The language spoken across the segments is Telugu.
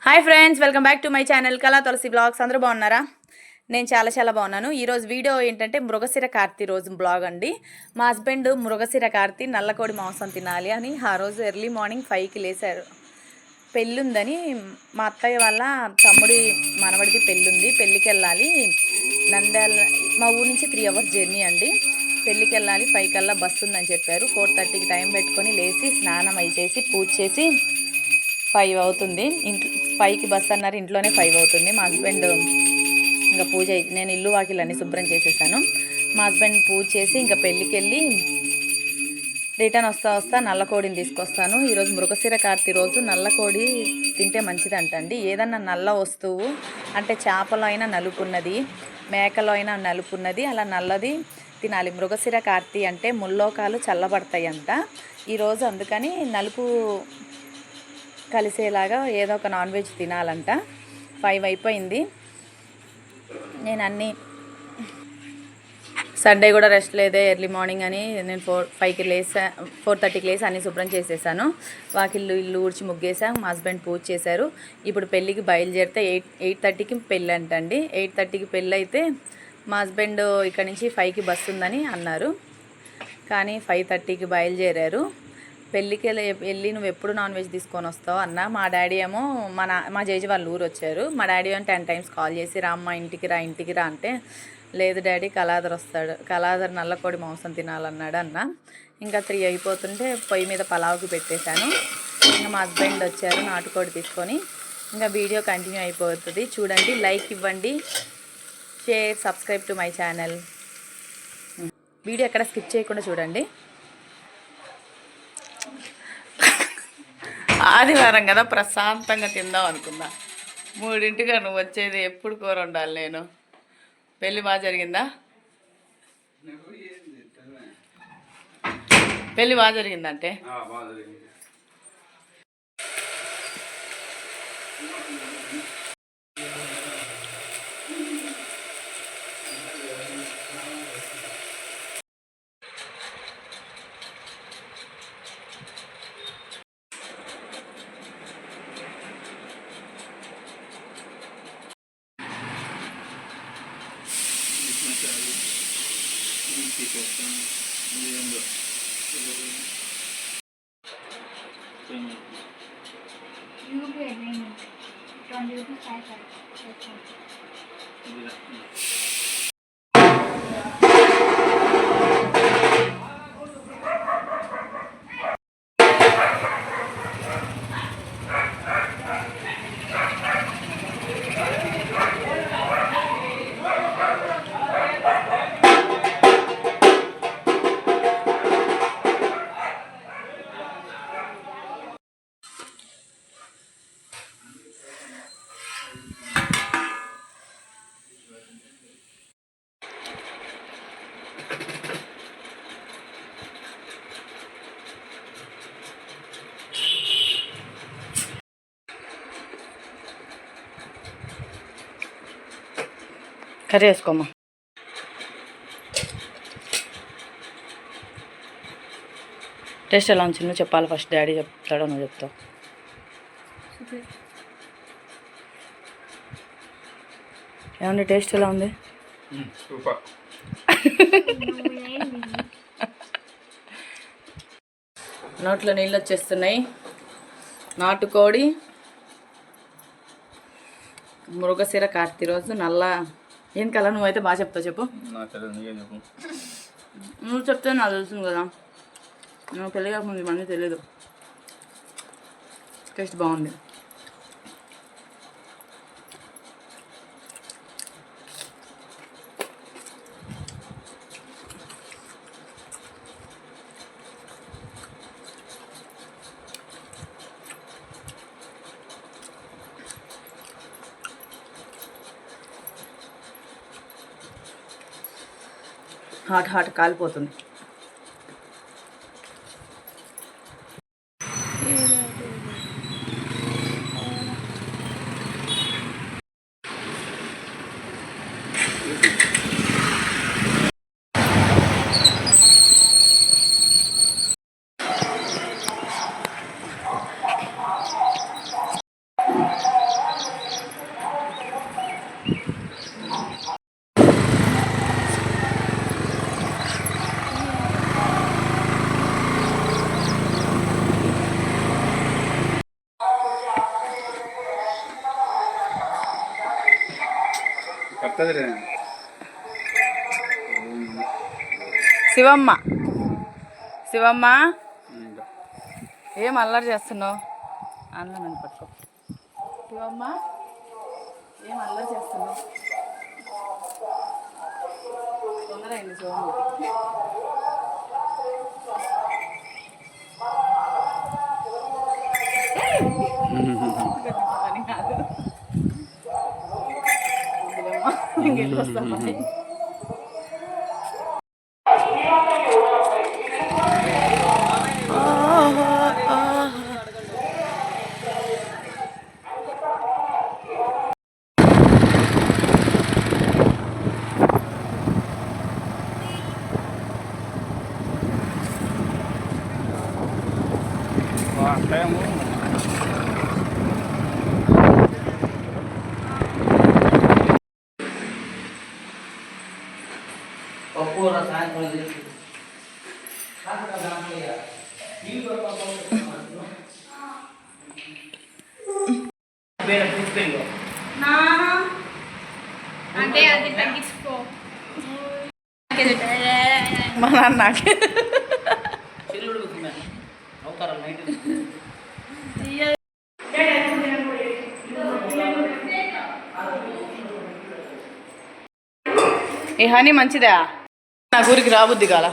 Hi friends, welcome back to my channel కళా తులసి బ్లాగ్స్. అందరూ బాగున్నారా? నేను చాలా బాగున్నాను. ఈరోజు వీడియో ఏంటంటే మృగశిర కార్తీ రోజు బ్లాగ్ అండి. మా హస్బెండ్ మృగశిర కార్తీ నల్లకోడి మాంసం తినాలి అని ఆ రోజు ఎర్లీ మార్నింగ్ 5కి లేచారు. పెళ్ళుందని మా అత్తయ్య వాళ్ళ తమ్ముడి మనవడిది పెళ్ళుంది, పెళ్ళికి వెళ్ళాలి. నంద్యాల మా ఊరి నుంచి 3 hours జర్నీ అండి. పెళ్ళికి వెళ్ళాలి, 5 కల్లా బస్సు ఉందని చెప్పారు. 4:30కి టైం పెట్టుకొని లేచి స్నానం అయి చేసి పూజ చేసి 5 అవుతుంది. ఇంట్లో 5కి బస్ అన్నారు, ఇంట్లోనే 5 అవుతుంది. మా హస్బెండ్ ఇంకా పూజ, నేను ఇల్లు వాకిలన్నీ శుభ్రం చేసేసాను. మా హస్బెండ్ పూజ చేసి ఇంకా పెళ్ళికి వెళ్ళి రిటర్న్ వస్తా నల్లకోడిని తీసుకొస్తాను. ఈరోజు మృగశిర కార్తీ రోజు నల్లకోడి తింటే మంచిది అంటండి. ఏదన్నా నల్ల వస్తువు అంటే చేపలో అయినా నలుపున్నది, మేకలో అయినా నలుపున్నది, అలా నల్లది తినాలి. మృగశిర కార్తీ అంటే ముల్లోకాలు చల్లబడతాయి అంట ఈరోజు. అందుకని నలుపు కలిసేలాగా ఏదో ఒక నాన్ వెజ్ తినాలంట. 5 అయిపోయింది. నేను అన్నీ సండే కూడా రెస్ట్ లేదే, ఎర్లీ మార్నింగ్ అని నేను 5కి లేసా, 4:30కి లేసి అన్నీ శుభ్రం చేసేసాను. వాకిళ్ళు ఇల్లు ఊడ్చి ముగ్గేసాం. మా హస్బెండ్ పూజ చేశారు. ఇప్పుడు పెళ్ళికి బయలుదేరితే 8:30కి పెళ్ళి అంటండి. 8:30కి పెళ్ళి అయితే మా హస్బెండ్ ఇక్కడ నుంచి 5కి బస్సు ఉందని అన్నారు, కానీ 5:30కి బయలుదేరారు. పెళ్ళికి వెళ్ళి నువ్వు ఎప్పుడు నాన్ వెజ్ తీసుకొని వస్తావు అన్న. మా డాడీ ఏమో మా జేజీ వాళ్ళ ఊరు వచ్చారు. మా డాడీ ఏమో 10 times కాల్ చేసి రామ్మ ఇంటికి రా అంటే, లేదు డాడీ కళాధర్ వస్తాడు, కళాధర్ నల్లకోడి మాంసం తినాలన్నాడు అన్న. ఇంకా 3 అయిపోతుంటే పొయ్యి మీద పలావుకి పెట్టేశాను. ఇంకా మా హస్బెండ్ వచ్చారు నాటుకోడి తీసుకొని. ఇంకా వీడియో కంటిన్యూ అయిపోతుంది, చూడండి. లైక్ ఇవ్వండి, share, subscribe to my channel. Video ఎక్కడ స్కిప్ చేయకుండా చూడండి. ఆదివారం కదా, ప్రశాంతంగా తిందాం అనుకున్నా. 3ంటిగా నువ్వు వచ్చేది, ఎప్పుడు కూర ఉండాలి నేను. పెళ్ళి బాగా జరిగిందా? పెళ్ళి బాగా జరిగిందంటే కర్రీ వేసుకోమ్మా. టేస్ట్ ఎలా ఉంది నువ్వు చెప్పాలి ఫస్ట్. డాడీ చెప్తాడో నువ్వు చెప్తావు? ఏమండి టేస్ట్ ఎలా ఉంది? నోట్లో నీళ్ళు వచ్చేస్తున్నాయి. నాటుకోడి మృగశిర కార్తీ రోజు నల్ల ఏం కలర్. నువ్వైతే బాగా చెప్తావు, చెప్పు. నువ్వు చెప్తే నాకు తెలుస్తుంది కదా, నువ్వు పెళ్ళి కాకముందు ఇవన్నీ తెలీదు. టేస్ట్ బాగుంది. హాట్ కాలిపోతుంది. శివమ్మ శివమ్మ ఏం అల్లరి చేస్తున్నావు? అందులో నన్ను పట్టుకో. శివమ్మ ఏం అల్లరి చేస్తున్నావు? తొందర అయింది శివమ్మకి. పని కాదు ఇంకెళ్ళొస్తామని. అంటే అది తగ్గించుకో మా నాన్నకి ఈ హనీ మంచిదా? నా ఊరికి రాబుద్ది కాల.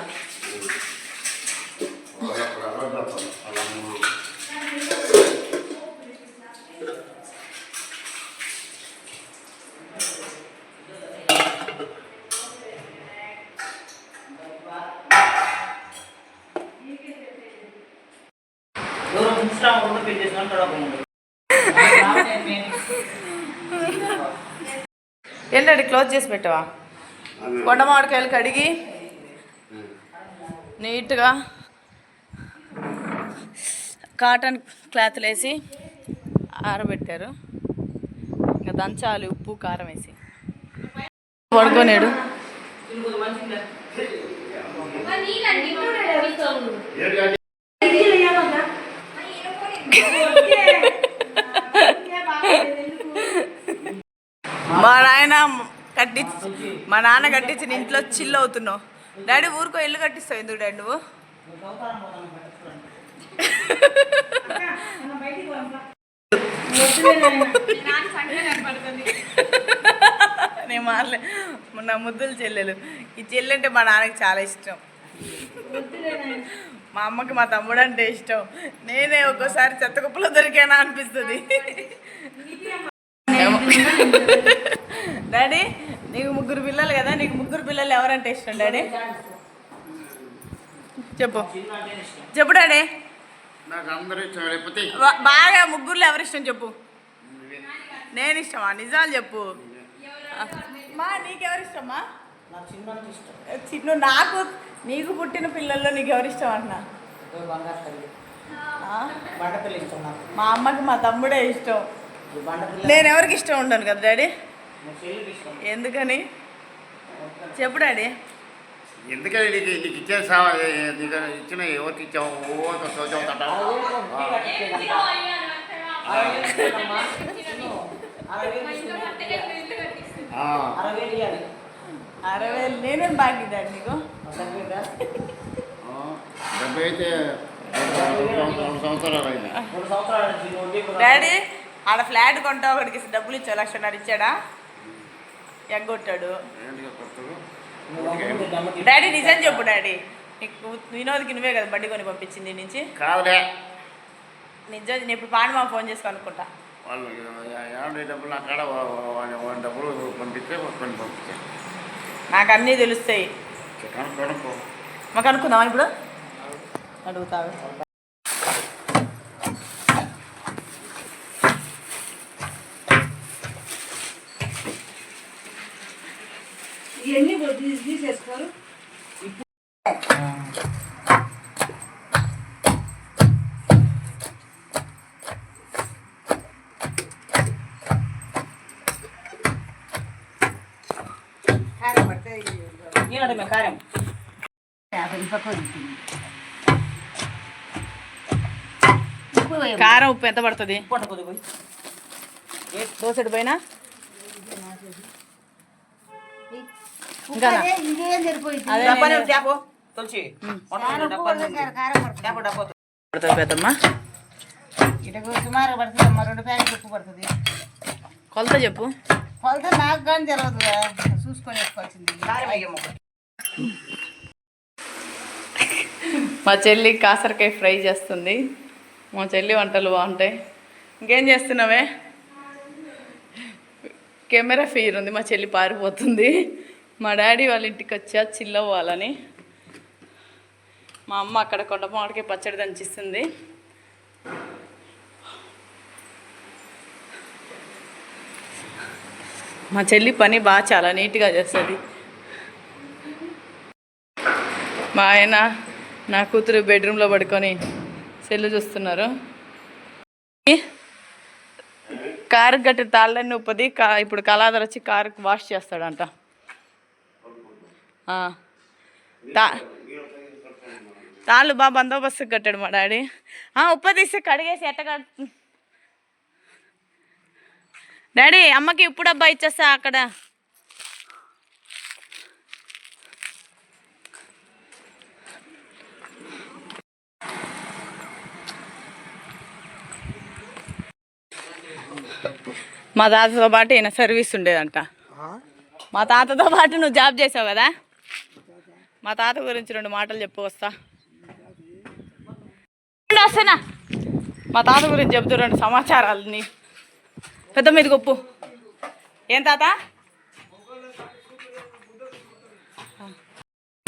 ఏంటంటే క్లోజ్ చేసి పెట్టవా? కొండ మామిడికాయలు కడిగి నీట్గా కాటన్ క్లాత్లు వేసి ఆరబెట్టారు. ఇంకా దంచాలి ఉప్పు కారం వేసి. పడుకోనేడు మా నాన్న కట్టించిన ఇంట్లో చిల్లు అవుతున్నావు. డాడీ ఊరికో ఇల్లు కట్టిస్తావు ఎందుకు డాడీ నువ్వు? నేను మారలే. నా ముద్దులు చెల్లెలు. ఈ చెల్లి అంటే మా నాన్నకి చాలా ఇష్టం. మా అమ్మకి మా తమ్ముడు అంటే ఇష్టం. నేనే ఒక్కోసారి చెత్త కుప్పలో దొరికానా అనిపిస్తుంది. డాడీ నీకు 3 పిల్లలు కదా, నీకు 3 పిల్లలు ఎవరంటే ఇష్టం డాడీ? చెప్పు చెప్పు డాడీ. బాగా 3లో ఎవరు ఇష్టం చెప్పు. నేను ఇష్టమా? నిజాలు చెప్పు. మా నీకెవరు ఇష్టమ్మా? చిన్ను. నాకు నీకు పుట్టిన పిల్లల్లో నీకు ఎవరు ఇష్టం అంటున్నా? మా అమ్మకి మా తమ్ముడే ఇష్టం. నేను ఎవరికి ఇష్టం ఉండను కదా డాడీ? ఎందుకని చెప్పు డాడీ. ఎందుకని నీకు ఇచ్చే ఇచ్చిన ఎవరికి ఇచ్చావు? నేనేం బాకీ డాడీ నీకు? 70 అయితే 2 సంవత్సరాలు అయింది డాడీ. ఆడ ఫ్లాట్ కొంటా ఒకటికి డబ్బులు ఇచ్చా, 1,00,000 ఇచ్చాడా? ఎగ్గొట్టాడు. డాడీ నిజం చెప్పు డాడీ. నీకు వినోద్కి నువ్వే కదా బండి కొని పంపించింది నుంచి? కాదులే నిజం. నేను ఇప్పుడు పాండమా ఫోన్ చేసుకు అనుకుంటా. వాళ్ళు డబ్బులు నా కాడ డబ్బులు పంపిస్తే పంపించాను. నాకు అన్నీ తెలుస్తాయి. మాకు అనుకుందామా ఇప్పుడు? అడుగుతావు. ఇవన్నీ తీసేసుకోరు. కారం కారం ఉప్పు ఎంత పడుతుంది? దోసెడు పోయినా ఇంకా ఇదేం సరిపోయింది అదే ట్యాపు తులసి పడుతుంది పెద్దమ్మ. ఇటకు సుమారు పడుతుంది అమ్మ 2 ప్యాకెట్లు ఉప్పు పడుతుంది కొలత చెప్పు. కొలత నాకు కానీ తెలియదు చూసుకొని వేసుకోవాల్సింది మా చెల్లి కాసరకాయ ఫ్రై చేస్తుంది. మా చెల్లి వంటలు బాగుంటాయి. ఇంకేం చేస్తున్నావే? కెమెరా ఫీర్ ఉంది, మా చెల్లి పారిపోతుంది. మా డాడీ వాళ్ళ ఇంటికి వచ్చా చిల్ అవ్వాలని. మా అమ్మ అక్కడ కొండ మామిడికాయ పచ్చడి దంచిస్తుంది. మా చెల్లి పని బాగా చాలా నీట్గా చేస్తుంది. మా ఆయన నా కూతురు బెడ్రూమ్లో పడుకొని సెల్లు చూస్తున్నారు. కారు గట్టి తాళ్ళని ఉప్పది ఇప్పుడు కళాధర వచ్చి కారుకి వాష్ చేస్తాడంట. తాళ్ళు బాగా బందోబస్తుకి కట్టాడు మా డాడీ. ఉప్ప తీసి కడిగేసి ఎట్టగడు డాడీ. అమ్మకి ఇప్పుడు డబ్బా ఇచ్చేస్తా అక్కడ. మా తాతతో పాటు ఈయన సర్వీస్ ఉండేదంట. మా తాతతో పాటు నువ్వు జాబ్ చేసావు కదా. మా తాత గురించి 2 మాటలు చెప్పు వస్తా. వస్తానా మా తాత గురించి చెప్తూ 2 సమాచారాలని. పెద్ద మీద గొప్పు. ఏం తాత?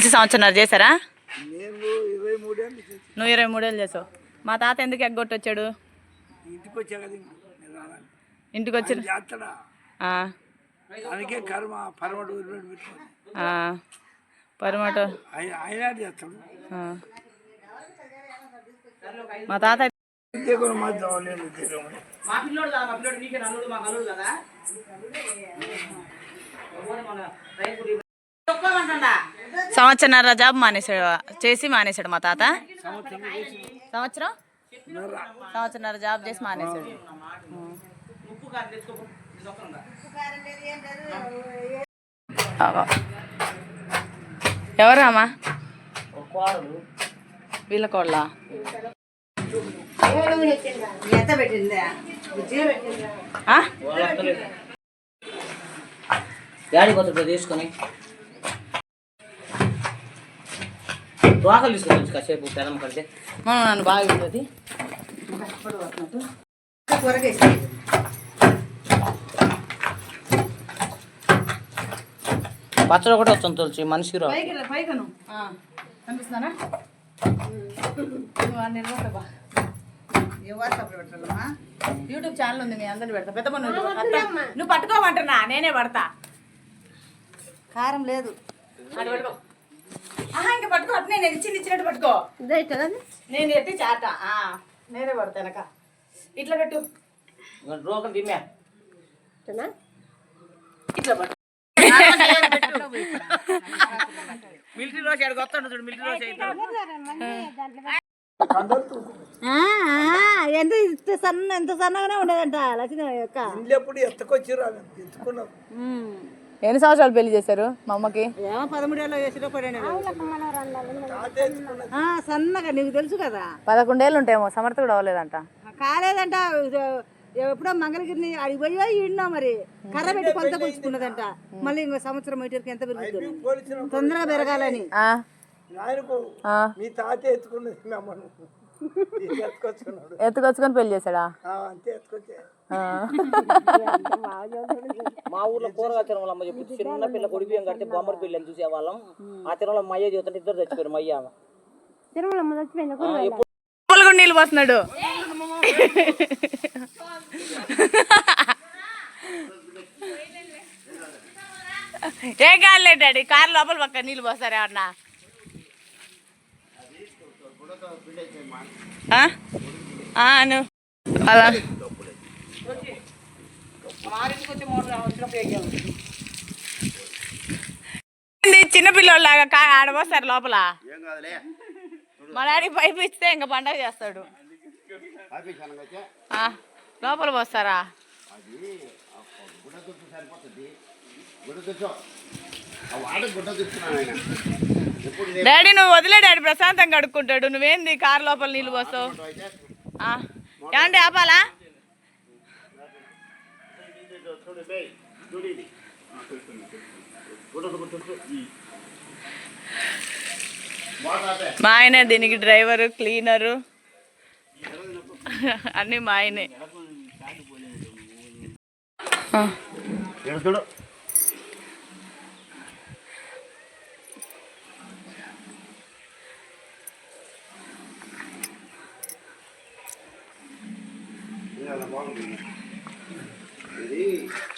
1 సంవత్సరం చేశారా? నువ్వు 23 ఏళ్ళు చేసావు. మా తాత ఎందుకు ఎగ్గొట్టొచ్చాడు? ఇంటికి వచ్చి పరమట మా తాత సంవత్సరన్నర జాబ్ మానేశాడు మా తాత. సంవత్సరన్నర జాబ్ చేసి మానేశాడు. ఎవరామా? వీళ్ళ కోళ్ళ డాడీ కొత్త తీసుకొని రోకలు తీసుకొని కాసేపు పెనం కడితే నన్ను బాగా ఉంటుంది. పచ్చడి ఒకటే వస్తుంది తులసి మనిషికి రా. కనిపిస్తున్నానా? యూట్యూబ్ ఛానల్ ఉంది, మీ అందరిని పెడతా. పెద్ద నువ్వు పట్టుకోమంటున్నా, నేనే పడతా. కారం లేదు ఇంకా పట్టుకో. అట్నే నేను ఇచ్చినట్టు పట్టుకో. నేను ఎత్తి చాట నేనే పడతా వెనక. ఇట్లా పెట్టు. రోకలు తిమ్మా ఇట్లా పట్టు. మిలిటరీ రోజు ఎక్కడికి వస్తాడు చూడు. మిలిటరీ రోజు ఎంత సన్నగానే ఉండదంట లక్ష్మి యొక్క. ఎన్ని సంవత్సరాలు పెళ్లి చేశారు మా అమ్మకి? 13 ఏళ్ళు చేసినా సన్నగా, నీకు తెలుసు కదా. 11 ఏళ్ళు ఉంటాయేమో. సమర్థ కూడా అవ్వలేదంట. కాలేదంట. ఎప్పుడో మంగళగిరిని అడిగి పోయి ఇన్నా మరి కర్ర పెట్టి కొలత కొలుచుకున్నదంట. మళ్ళీ ఇంకో సంవత్సరం మీటర్కి ఎంత పెరుగుతుంది తొందరగా పెరగాలని. ఎత్తుకొచ్చుకొని పెళ్లి చేశాడా? మా ఊర్లో కూరగాయ తిరుమల అమ్మ చెప్పి చిన్న పిల్ల కొడి బియ్యం కడితే బొమ్మరి పిల్లని చూసేవాళ్ళం. ఆ తిరుమల మయ్య చూస్తుంటే 2 చచ్చిపోయారు. మయ్య తిరుమలమ్మ చచ్చిపోయింది. నీళ్ళు పోస్తున్నాడు. ఏ కాదులే డాడీ, కారు లోపల పక్క నీళ్ళు పోస్తారు ఏమన్నా. అలా చిన్నపిల్లలాగా ఆడపోస్తారు లోపల. మా డాడీ పైపు ఇస్తే ఇంకా పండగ చేస్తాడు. లోపల పోస్తారా? వాడికి గుడ్డ తెచ్చుకున్నాను ఆయన ఎప్పుడు డాడీ నువ్వు వదిలే డాడీ ప్రశాంతంగా కడుక్కుంటాడు. నువ్వేంది కారు లోపల నీళ్ళు పోస్తావు? ఏమంటే ఆపాలా? మా ఆయనే దీనికి డ్రైవరు, క్లీనరు అన్నీ మా ఆయనే. చూడు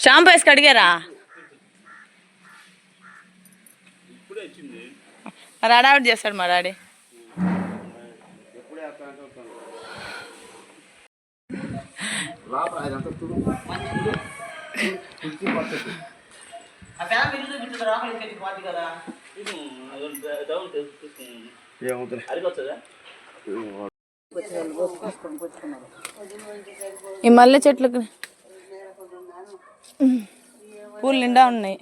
షాంపూ వేసి కడిగారా? మరి అడావిడి చేస్తాడు మా డాడీ. ఆ ఫ్యాన్ ఇల్లు చూపించదు రాకలి ఇంటికి పోతుంది కదా. ఈ మల్లె చెట్లకు పూలు నిండా ఉన్నాయి.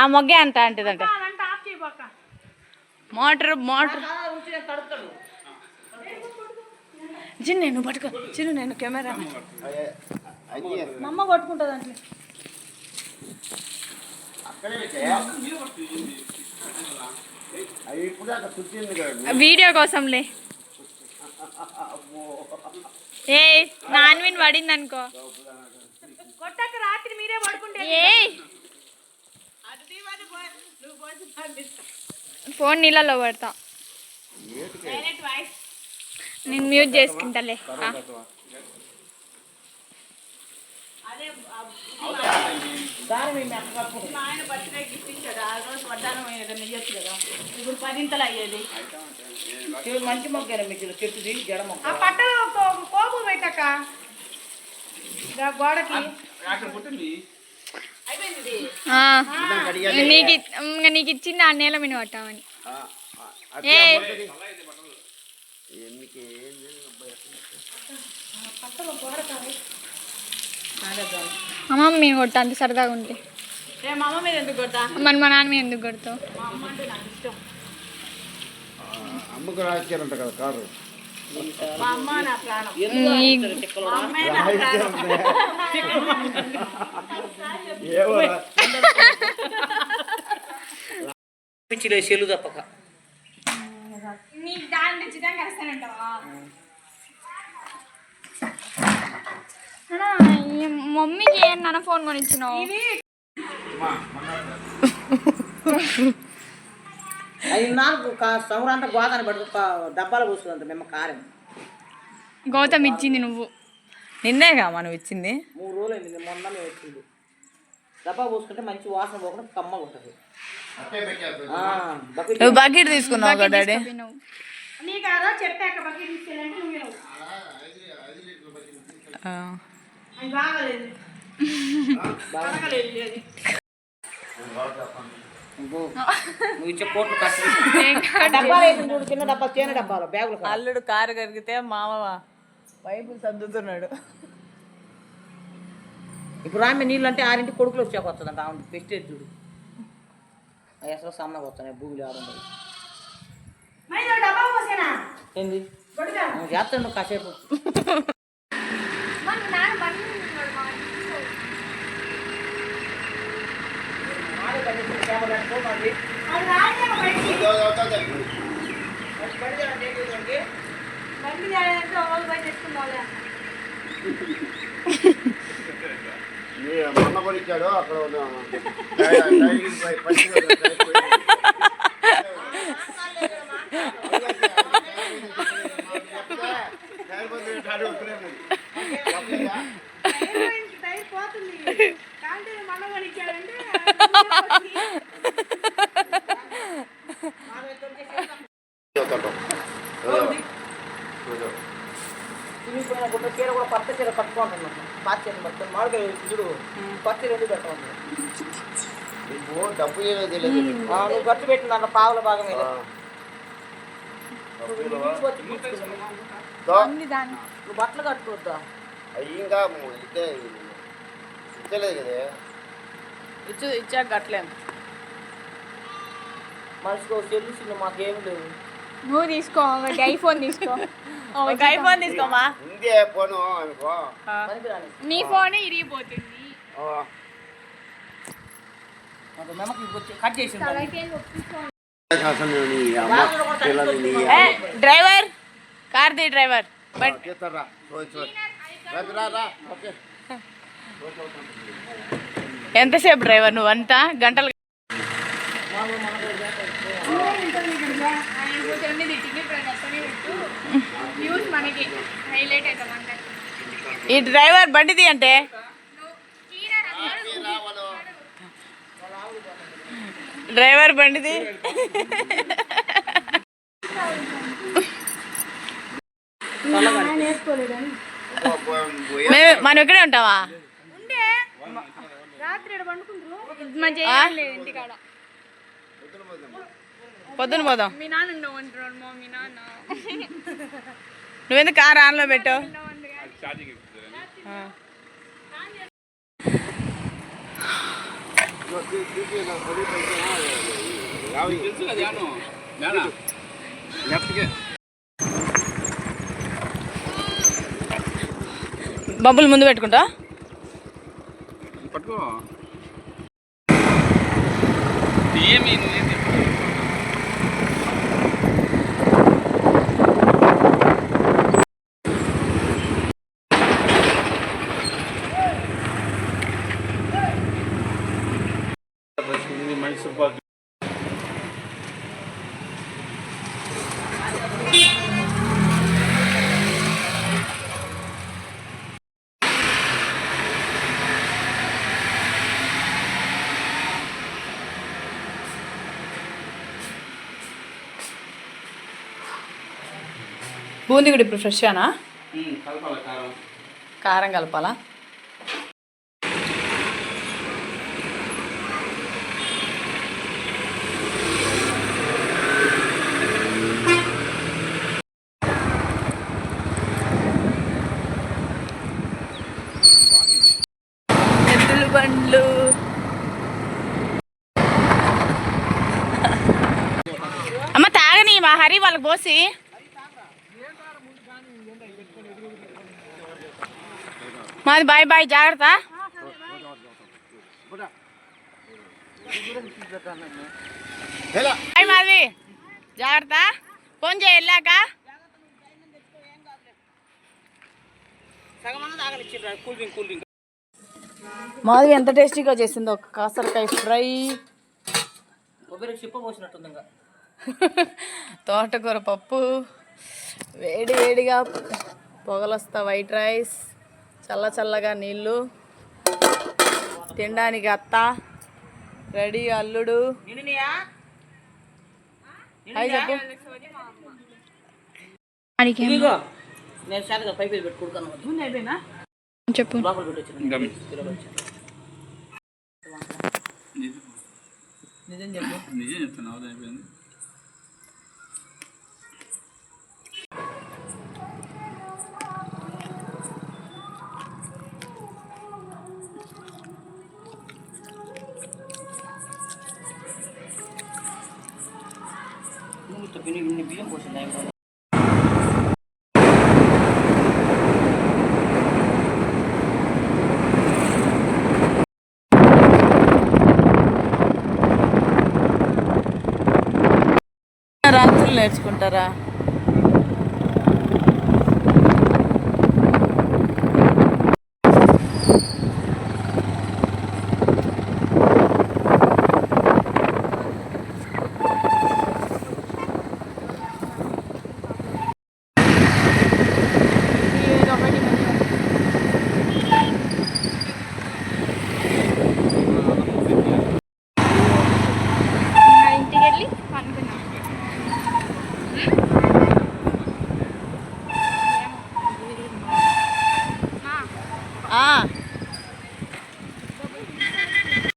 ఆ మొగ్గే అంత అంటదంట. మోటార్ చిన్న నేను పట్టుకో, చిన్న నేను కెమెరా మా అమ్మ కొట్టుకుంటుంది అంటే వీడియో కోసంలే. ఏ నాన్విన్ పడింది అనుకో. కొట్టక రాత్రి మీరే పడుకుంటే ఫోన్ నీళ్ళలో పడతా. నేను మ్యూట్ చేసుకుంటాలే. ఆయన బర్త్డే గిఫ్ట్ ఇచ్చాడు. ఆ రోజు వడ్డానం ఏదైనా ఇవ్వచ్చు కదా. ఇప్పుడు 10 ఇంతలు అయ్యేది. మంచి మొగ్గేనా మీకు చెట్టుది జడ మొక్క? ఆ పట్టలో కోపు పెట్టక గోడకి నీకు ఇచ్చింది ఆ నేల మీద పట్టామని. అమ్మ మీద కొడతా అంత సరదాగా ఉంటే. మా అమ్మ మీద ఎందుకు కొడతా? మరి మా నాన్న మీద ఎందుకు కొడతావు? మా అమ్మ అంటే నాకు ఇష్టం. అమ్మకు రాశారంట కదా కారు. మా అమ్మ నా ప్రాణం. పిచ్చిలే చెల్లు తప్పక నీకు దాని నిశ్చితంగా వస్తానంటావా? మమ్మీకి ఏం నాన్న ఫోన్ కొనిచ్చినావు? అది నాకు సంవరంతా గోదాన్ని పడుతు డబ్బాలు పోసుకుందంట మేము కారం. గౌతమ్ ఇచ్చింది నువ్వు. నిన్నేగా మనం ఇచ్చింది. 3 రోజులు అయింది. మొన్న మేము వచ్చింది. డబ్బా పోసుకుంటే మంచి వాసన పోకుండా కమ్మగా ఉంటుంది. నువ్వు బకెట్ తీసుకున్నావు కదా డాడీ? నువ్వు ఇచ్చే కోట్లు కష్టం. డబ్బాలు వేసి చూడు, చిన్న డబ్బా తేనె డబ్బాలు బ్యాగులు. అల్లుడు కారు కరిగితే మామ వైపులు సర్దుతున్నాడు. ఇప్పుడు ఆమె నీళ్ళు అంటే 6 కొడుకులు వచ్చాక వస్తుందంట. ఆమె పెస్టేజ్ చూడు అసలు సన్నగా వస్తున్నాయి భూమిలో ఆడుండదు. ఏంది చేస్తాను కాసేపు. మొన్న కొనిచ్చాడు అక్కడ చీర కూడా పచ్చ చీర పట్టుకుంటున్నాను. పాత చీర పట్టుకొని మామిడికాయ చూడు పచ్చ రెండు పెట్టమంటున్నాను. డబ్బు ఏమో తెలియదు. నువ్వు ఖర్చు పెట్టిన దాంట్లో పావుల భాగం మీద నువ్వు బట్టలు కట్టుకోవద్దా? అయ్యి ఇంకా ఇద్దలేదు కదా. ఇచ్చాక కట్టలేము. మనసుకో సెల్లు చిన్న మాకేం లేవు. నువ్వు తీసుకో, ఒకటి ఐఫోన్ తీసుకో. ఒక ఐఫోన్ తీసుకోమా. ఉంది ఫోను అనుకో. పనికిరాని నీ ఫోనే ఇరిగిపోతుంది. మెమకి కట్ చేసి ఉంటాను. అసలు నీ అమ్మ పిల్లలు నీ డ్రైవర్, కార్తీ డ్రైవర్ చేస్తారా? రా ఓకే. ఎంతసేపు డ్రైవర్ నువ్వు అంతా గంటలు? వ్యూస్ మనకి హైలైట్ అవుతామంట. ఈ డ్రైవర్ బండిది అంటే డ్రైవర్ బండిది. మనం ఇక్కడే ఉంటావా? ఇంటికాడ పొద్దున పోదాం. మీ నాన్న ఉండవు అంటున్నాడు. మీ నాన్న నువ్వెందుకు కార్ ఆన్లో పెట్టావు? బబ్బులు ముందు పెట్టుకుంటా. బూందీ కూడా ఇప్పుడు ఫ్రెష్గానా? కారం కలపాలా? ఎద్దుల బండ్లు. అమ్మ తాగని మా హరి వాళ్ళకి పోసి. మాది బాయ్ బాయ్, జాగ్రత్త. బాయ్ మాది, జాగ్రత్త. ఫోన్ చేయి వెళ్ళాక. మాది ఎంత టేస్టీగా చేసిందో. ఒక కాసరకాయ ఫ్రై, చిప్ప పోసినట్టుంది. ఇంకా తోటకూర పప్పు, వేడి వేడిగా పొగలొస్తా వైట్ రైస్, చల్ల చల్లగా నీళ్ళు, తినడానికి అత్త రెడీ, అల్లుడు. హాయ్ చెప్పు. నేను శాతగా పైపు పెట్టుకుంటాను. అయిపోయినా చెప్పు. లోపల పెట్టొచ్చు. నిజం చెప్పు. నిజం చెప్తాను. అయిపోయింది. బియ్యం పోసింది. రాత్రులు నేర్చుకుంటారా? ఇంటికి వెళ్ళి పనుకున్నాం. ఆ